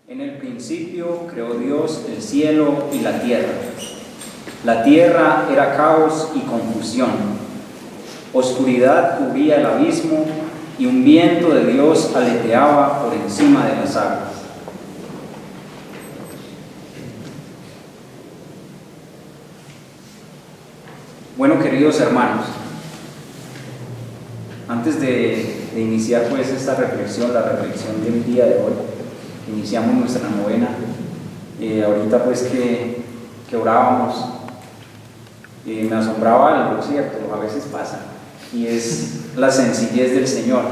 En el principio creó Dios el cielo y la tierra. La tierra era caos y confusión. Oscuridad cubría el abismo y un viento de Dios aleteaba por encima de las aguas. Bueno, queridos hermanos, antes de iniciar pues esta reflexión, la reflexión del día de hoy, iniciamos nuestra novena. Ahorita pues que orábamos, me asombraba algo, ¿cierto? A veces pasa, y es la sencillez del Señor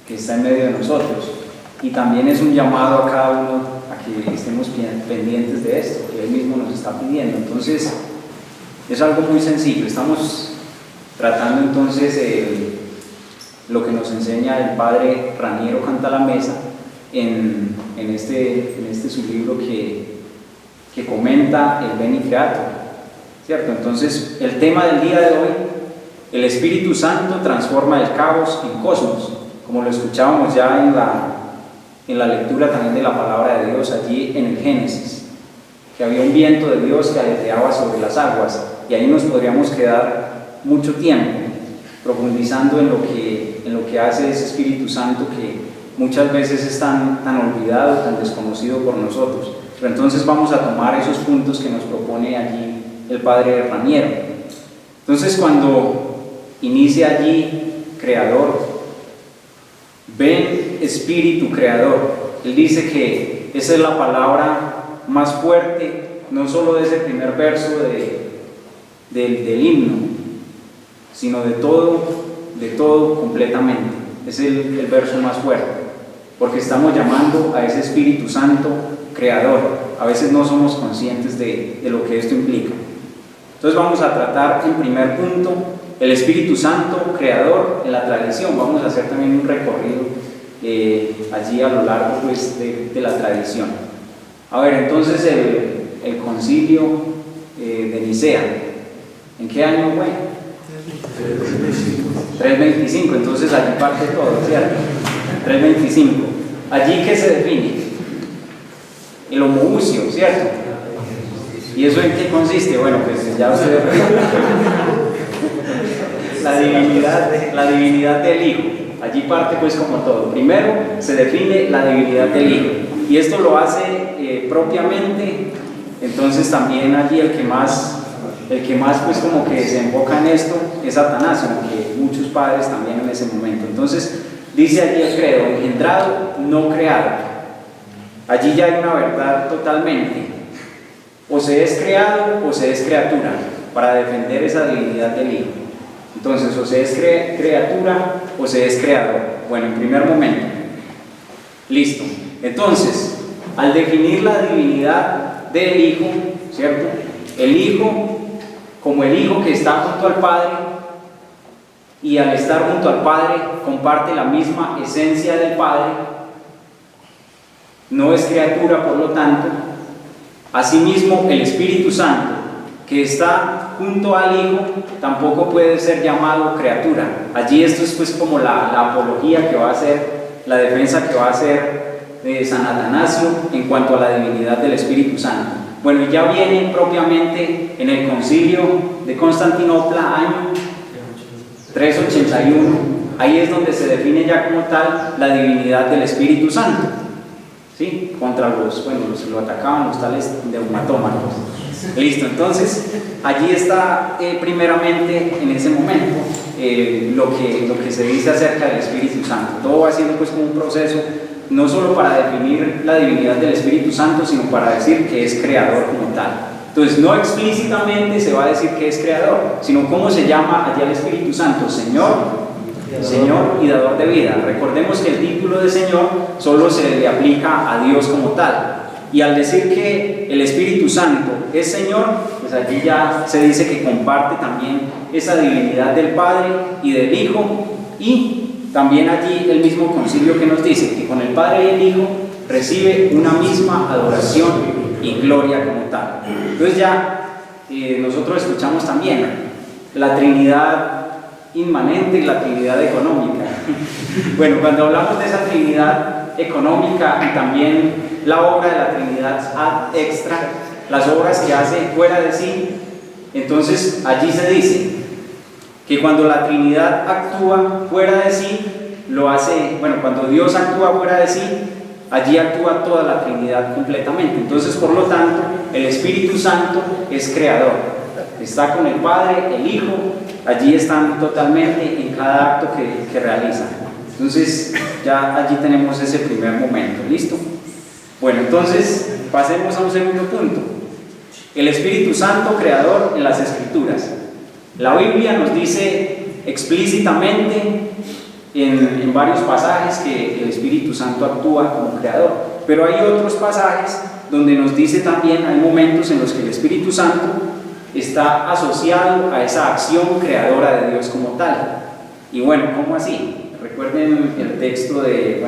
que está en medio de nosotros, y también es un llamado a cada uno a que estemos pendientes de esto, que Él mismo nos está pidiendo. Entonces es algo muy sencillo. Estamos tratando entonces lo que nos enseña el padre Raniero Cantalamessa en este su libro que comenta el Beni Creator, ¿cierto? Entonces el tema del día de hoy: el Espíritu Santo transforma el caos en cosmos, como lo escuchábamos ya en la lectura también de la palabra de Dios allí en el Génesis, que había un viento de Dios que aleteaba sobre las aguas, y ahí nos podríamos quedar mucho tiempo profundizando en lo que hace ese Espíritu Santo, que muchas veces es tan olvidado, tan desconocido por nosotros. Pero entonces vamos a tomar esos puntos que nos propone allí el padre Raniero. Entonces, cuando inicia allí Creador, ven Espíritu Creador, él dice que esa es la palabra más fuerte, no solo de ese primer verso del himno, sino de todo completamente. Es el verso más fuerte, porque estamos llamando a ese Espíritu Santo Creador. A veces no somos conscientes de lo que esto implica. Entonces vamos a tratar en primer punto el Espíritu Santo Creador en la tradición. Vamos a hacer también un recorrido allí a lo largo pues, de la tradición. A ver, entonces el concilio de Nicea, ¿en qué año fue? 325, entonces allí parte todo, ¿cierto? 325. Allí, ¿qué se define? El homoousia, ¿cierto? ¿Y eso en qué consiste? Bueno, pues ya ustedes la divinidad del Hijo. Allí parte pues como todo. Primero se define la divinidad del Hijo, y esto lo hace propiamente. Entonces también allí el que más pues como que se enfoca en esto es Atanasio, que muchos padres también en ese momento. Entonces dice allí el credo: engendrado, no creado. Allí ya hay una verdad totalmente: o se es creado o se es criatura, para defender esa divinidad del Hijo. Entonces, o se es criatura o se es creador. Bueno, en primer momento, listo. Entonces, al definir la divinidad del Hijo, ¿cierto? El Hijo como el Hijo que está junto al Padre, y al estar junto al Padre comparte la misma esencia del Padre, no es criatura, por lo tanto. Asimismo, el Espíritu Santo que está junto al Hijo tampoco puede ser llamado criatura. Allí esto es pues como la apología que va a hacer, la defensa que va a hacer San Atanasio en cuanto a la divinidad del Espíritu Santo. Bueno, y ya viene propiamente en el concilio de Constantinopla, año 381, ahí es donde se define ya como tal la divinidad del Espíritu Santo, ¿sí? Contra lo atacaban los tales neumatómanos. Listo, entonces allí está primeramente en ese momento lo que se dice acerca del Espíritu Santo. Todo va siendo pues como un proceso, no solo para definir la divinidad del Espíritu Santo, sino para decir que es creador como tal. Entonces, no explícitamente se va a decir que es creador, sino cómo se llama allá el Espíritu Santo: Señor y dador de vida. Recordemos que el título de Señor solo se le aplica a Dios como tal. Y al decir que el Espíritu Santo es Señor, pues allí ya se dice que comparte también esa divinidad del Padre y del Hijo. Y también allí el mismo concilio que nos dice que con el Padre y el Hijo recibe una misma adoración y gloria como tal. Entonces ya nosotros escuchamos también la Trinidad inmanente y la Trinidad económica. Bueno, cuando hablamos de esa Trinidad económica y también la obra de la Trinidad ad extra, las obras que hace fuera de sí. Entonces allí se dice que cuando la Trinidad actúa fuera de sí, lo hace, bueno, cuando Dios actúa fuera de sí, allí actúa toda la Trinidad completamente. Entonces, por lo tanto, el Espíritu Santo es creador, está con el Padre, el Hijo, allí están totalmente en cada acto que realizan. Entonces, ya allí tenemos ese primer momento, ¿listo? Bueno, entonces, pasemos a un segundo punto. El Espíritu Santo creador en las Escrituras. La Biblia nos dice explícitamente en varios pasajes que el Espíritu Santo actúa como creador, pero hay otros pasajes donde nos dice también, hay momentos en los que el Espíritu Santo está asociado a esa acción creadora de Dios como tal. Y bueno, ¿cómo así? Recuerden el texto de,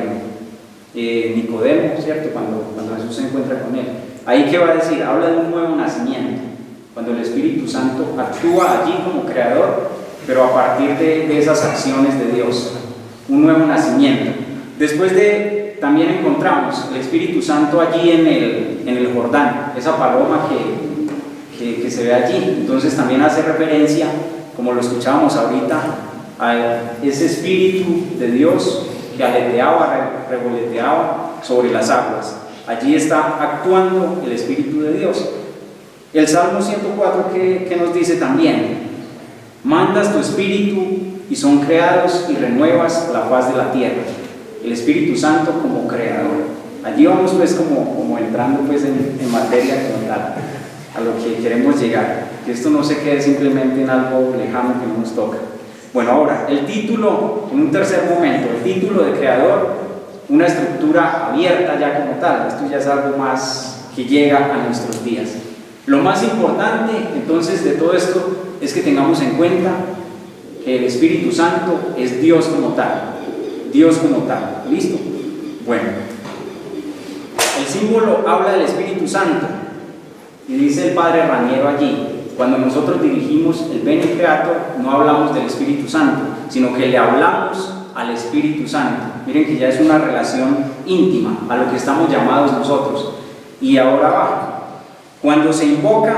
Nicodemo, ¿cierto? Cuando Jesús se encuentra con él. Ahí, ¿qué va a decir? Habla de un nuevo nacimiento, cuando el Espíritu Santo actúa allí como creador, pero a partir de esas acciones de Dios, un nuevo nacimiento. Después también encontramos el Espíritu Santo allí en el Jordán, esa paloma que se ve allí. Entonces también hace referencia, como lo escuchábamos ahorita, a ese Espíritu de Dios que aleteaba, revoloteaba sobre las aguas. Allí está actuando el Espíritu de Dios. El Salmo 104 que nos dice también: mandas tu Espíritu y son creados y renuevas la faz de la tierra. El Espíritu Santo como creador. Allí vamos pues como entrando pues en materia como tal, a lo que queremos llegar, que esto no se quede simplemente en algo lejano que no nos toca. Bueno, ahora, el título, en un tercer momento, el título de creador, una estructura abierta ya como tal. Esto ya es algo más que llega a nuestros días. Lo más importante entonces de todo esto es que tengamos en cuenta que el Espíritu Santo es Dios como tal. Dios como tal. ¿Listo? Bueno, el símbolo habla del Espíritu Santo y dice el padre Raniero allí: cuando nosotros dirigimos el Bene Creator, no hablamos del Espíritu Santo, sino que le hablamos al Espíritu Santo. Miren que ya es una relación íntima a lo que estamos llamados nosotros. Y ahora va, cuando se invoca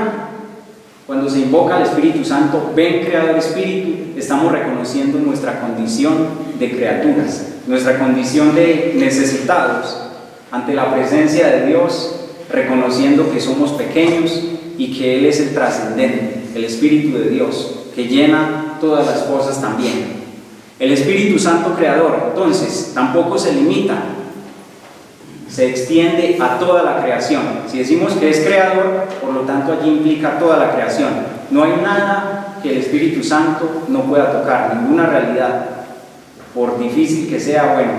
al Espíritu Santo, ven Creador Espíritu, estamos reconociendo nuestra condición de criaturas, nuestra condición de necesitados ante la presencia de Dios, reconociendo que somos pequeños y que Él es el trascendente, el Espíritu de Dios, que llena todas las cosas también. El Espíritu Santo creador, entonces, tampoco se limita, se extiende a toda la creación. Si decimos que es creador, por lo tanto allí implica toda la creación. No hay nada que el Espíritu Santo no pueda tocar, ninguna realidad, por difícil que sea, bueno,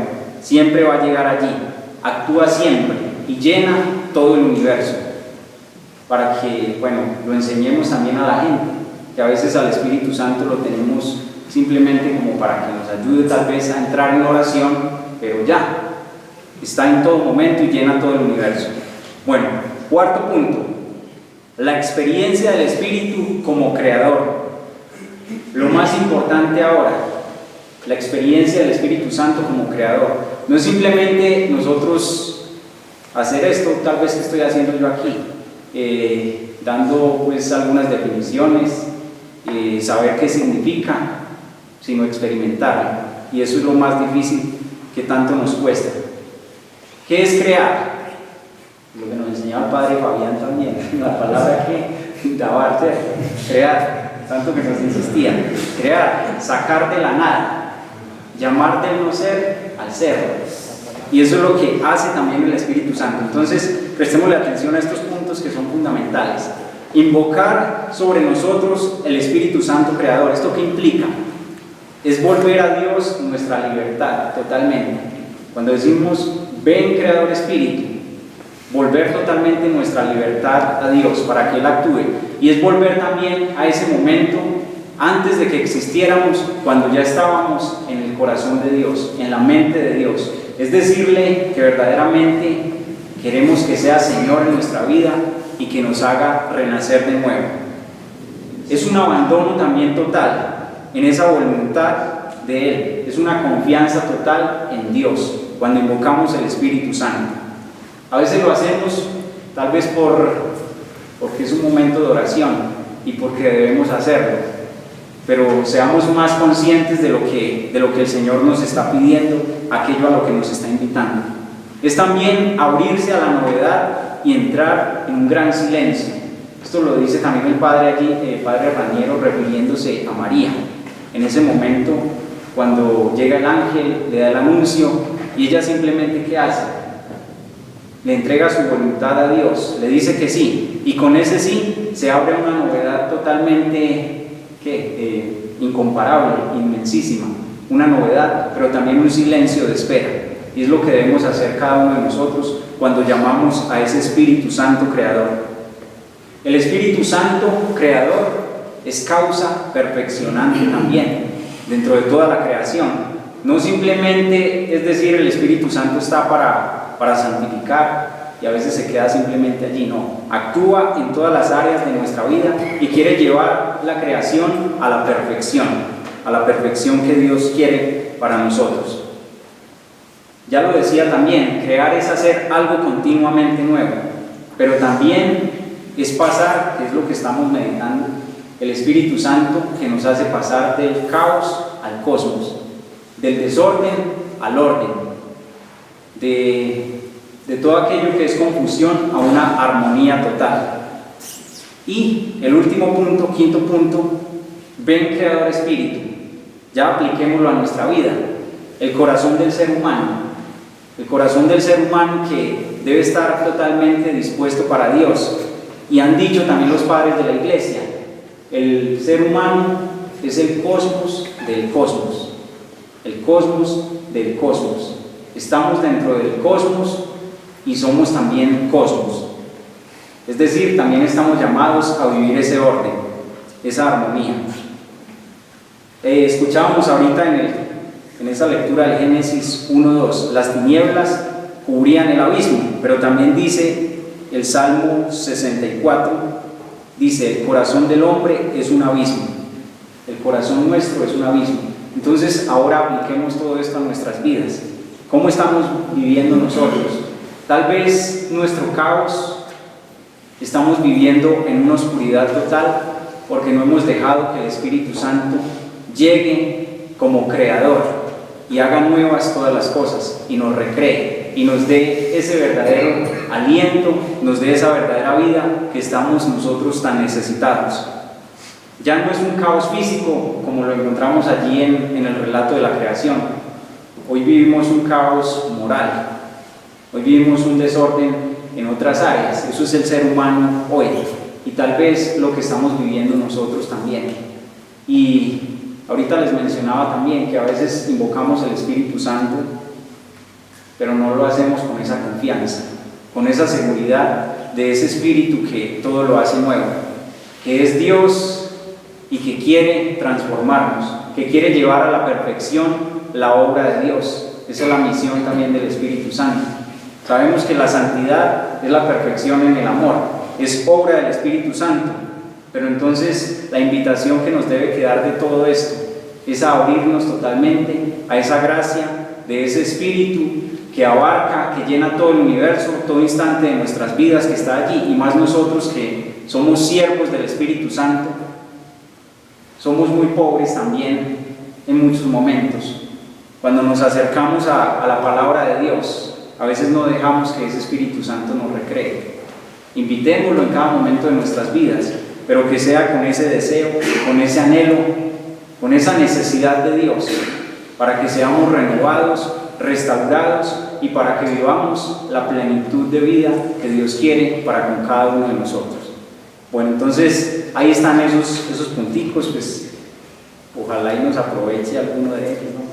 siempre va a llegar allí, actúa siempre y llena todo el universo, para que, lo enseñemos también a la gente, que a veces al Espíritu Santo lo tenemos simplemente como para que nos ayude tal vez a entrar en oración, pero ya, está en todo momento y llena todo el universo. Bueno, cuarto punto, la experiencia del Espíritu como creador. Lo más importante ahora, la experiencia del Espíritu Santo como creador. No es simplemente nosotros hacer esto, tal vez que estoy haciendo yo aquí, dando pues algunas definiciones, saber qué significa, sino experimentarlo. Y eso es lo más difícil que tanto nos cuesta. ¿Qué es crear? Lo que nos enseñaba el padre Fabián también, la palabra que daba crear, tanto que nos insistía. Crear, sacar de la nada, llamar del no ser al ser. Y eso es lo que hace también el Espíritu Santo. Entonces, prestémosle atención a estos puntos que son fundamentales. Invocar sobre nosotros el Espíritu Santo creador. ¿Esto qué implica? Es volver a Dios nuestra libertad totalmente. Cuando decimos ven Creador Espíritu, volver totalmente nuestra libertad a Dios para que Él actúe. Y es volver también a ese momento antes de que existiéramos, cuando ya estábamos en el corazón de Dios, en la mente de Dios. Es decirle que verdaderamente queremos que sea Señor en nuestra vida y que nos haga renacer de nuevo. Es un abandono también total en esa voluntad de Él. Es una confianza total en Dios cuando invocamos el Espíritu Santo. A veces lo hacemos tal vez porque es un momento de oración y porque debemos hacerlo, pero seamos más conscientes de lo que el Señor nos está pidiendo, aquello a lo que nos está invitando. Es también abrirse a la novedad y entrar en un gran silencio. Esto lo dice también el Padre allí, el Padre Raniero, refiriéndose a María. En ese momento, cuando llega el ángel, le da el anuncio y ella simplemente, ¿qué hace? Le entrega su voluntad a Dios, le dice que sí, y con ese sí se abre una novedad totalmente incomparable, inmensísima, una novedad, pero también un silencio de espera. Y es lo que debemos hacer cada uno de nosotros cuando llamamos a ese Espíritu Santo Creador. El Espíritu Santo Creador es causa perfeccionante también dentro de toda la creación. No simplemente, es decir, el Espíritu Santo está para santificar y a veces se queda simplemente allí, no. Actúa en todas las áreas de nuestra vida y quiere llevar la creación a la perfección que Dios quiere para nosotros. Ya lo decía también, crear es hacer algo continuamente nuevo, pero también es pasar, que es lo que estamos meditando, el Espíritu Santo que nos hace pasar del caos al cosmos, del desorden al orden, de todo aquello que es confusión a una armonía total. Y el último punto, quinto punto, ven Creador Espíritu, ya apliquémoslo a nuestra vida, el corazón del ser humano. El corazón del ser humano que debe estar totalmente dispuesto para Dios. Y han dicho también los padres de la iglesia, el ser humano es el cosmos del cosmos. El cosmos del cosmos. Estamos dentro del cosmos y somos también cosmos. Es decir, también estamos llamados a vivir ese orden, esa armonía. Escuchábamos ahorita en esa lectura del Génesis 1:2, las tinieblas cubrían el abismo, pero también dice el Salmo 64, dice, el corazón del hombre es un abismo, el corazón nuestro es un abismo. Entonces ahora apliquemos todo esto a nuestras vidas. ¿Cómo estamos viviendo nosotros? Tal vez nuestro caos, estamos viviendo en una oscuridad total porque no hemos dejado que el Espíritu Santo llegue como creador y haga nuevas todas las cosas y nos recree y nos dé ese verdadero aliento, nos dé esa verdadera vida que estamos nosotros tan necesitados. Ya no es un caos físico como lo encontramos allí en el relato de la creación. Hoy vivimos un caos moral, hoy vivimos un desorden en otras áreas. Eso es el ser humano hoy y tal vez lo que estamos viviendo nosotros también. Y ahorita les mencionaba también que a veces invocamos el Espíritu Santo, pero no lo hacemos con esa confianza, con esa seguridad de ese Espíritu que todo lo hace nuevo, que es Dios y que quiere transformarnos, que quiere llevar a la perfección la obra de Dios. Esa es la misión también del Espíritu Santo. Sabemos que la santidad es la perfección en el amor, es obra del Espíritu Santo. Pero entonces la invitación que nos debe quedar de todo esto es a abrirnos totalmente a esa gracia de ese Espíritu que abarca, que llena todo el universo, todo instante de nuestras vidas que está allí, y más nosotros que somos siervos del Espíritu Santo. Somos muy pobres también en muchos momentos. Cuando nos acercamos a la palabra de Dios, a veces no dejamos que ese Espíritu Santo nos recree. Invitémoslo en cada momento de nuestras vidas, pero que sea con ese deseo, con ese anhelo, con esa necesidad de Dios, para que seamos renovados, restaurados y para que vivamos la plenitud de vida que Dios quiere para con cada uno de nosotros. Bueno, entonces ahí están esos punticos, pues ojalá y nos aproveche alguno de ellos, ¿no?